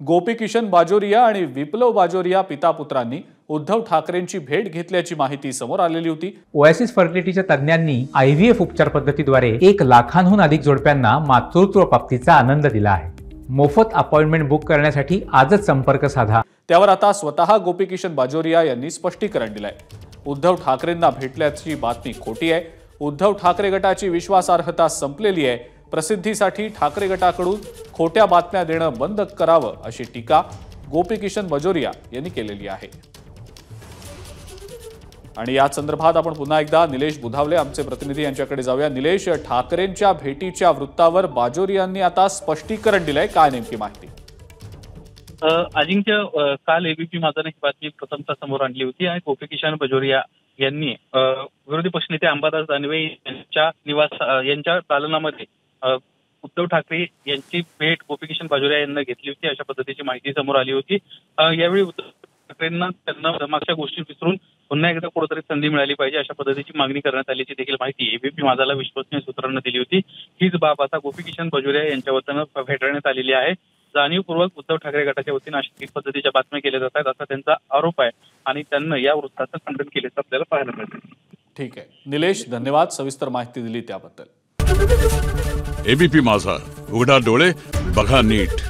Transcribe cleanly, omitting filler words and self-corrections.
गोपीकिशन बाजोरिया आणि विप्लव बाजोरिया पिता पुत्रांनी उद्धव ठाकरेंची भेट घेतल्याची माहिती समोर आलेली होती। ओएसिस फर्टिलिटीच्या तज्ञांनी आयव्हीएफ उपचार पद्धतीद्वारे 1 लाखांहून अधिक जोडप्यांना मातृत्व प्राप्तीचा आनंद दिला आहे। मोफत अपॉइंटमेंट बुक करण्यासाठी आजच संपर्क साधा। त्यावर आता स्वतः गोपीकिशन बाजोरिया यांनी स्पष्टीकरण दिलंय। उद्धव ठाकरेंना भेटल्याची बातमी खोटी आहे। उद्धव ठाकरे गटाची विश्वासार्हता संपलेली आहे। प्रसिद्धीसाठी ठाकरे गटाकडून खोट्या बातम्या देणं बंद करावं अशी टीका गोपीकिशन बाजोरिया यांनी केलेली आहे। आणि या संदर्भात आपण पुन्हा एकदा निलेश बुधावले आमचे प्रतिनिधी यांच्याकडे जाऊया। निलेश, ठाकरेंच्या भेटीच्या वृत्तावर बाजोरियांनी आता स्पष्टीकरण दिलंय, काय नेमकी माहिती? अजिंक्य, काल एबीपी माझाने ही बातमी प्रथमतः समोर आणली होती आणि गोपीकिशन बाजोरिया यांनी विरोधी पक्षनेते अंबादास दानवे यांच्या दालनामध्ये उद्धव ठाकरे यांची भेट गोपीकिशन बाजोरिया यांना घेतली होती अशा पद्धतीची माहिती समोर आली होती। यावेळी उद्धव ठाकरेंना त्यांना मागच्या गोष्टी विसरून पुन्हा एकदा कुठेतरी संधी मिळाली पाहिजे अशा पद्धतीची मागणी करण्यात आल्याची देखील माहिती एबीपी माझाला विश्वसनीय सूत्रांना दिली होती। हीच बाब आता गोपीकिशन बाजोरिया यांच्या वतीनं फेटाळण्यात आलेली आहे। जाणीवपूर्वक उद्धव ठाकरे गटाच्या वतीनं अशा पद्धतीच्या बातम्या केल्या जात आहेत असा त्यांचा आरोप आहे आणि त्यांना या वृत्ताचं खंडन केल्याचं आपल्याला पाहायला मिळतं। ठीक आहे निलेश, धन्यवाद सविस्तर माहिती दिली त्याबद्दल। एबीपी माझा, उघडा डोळे बघा नीट।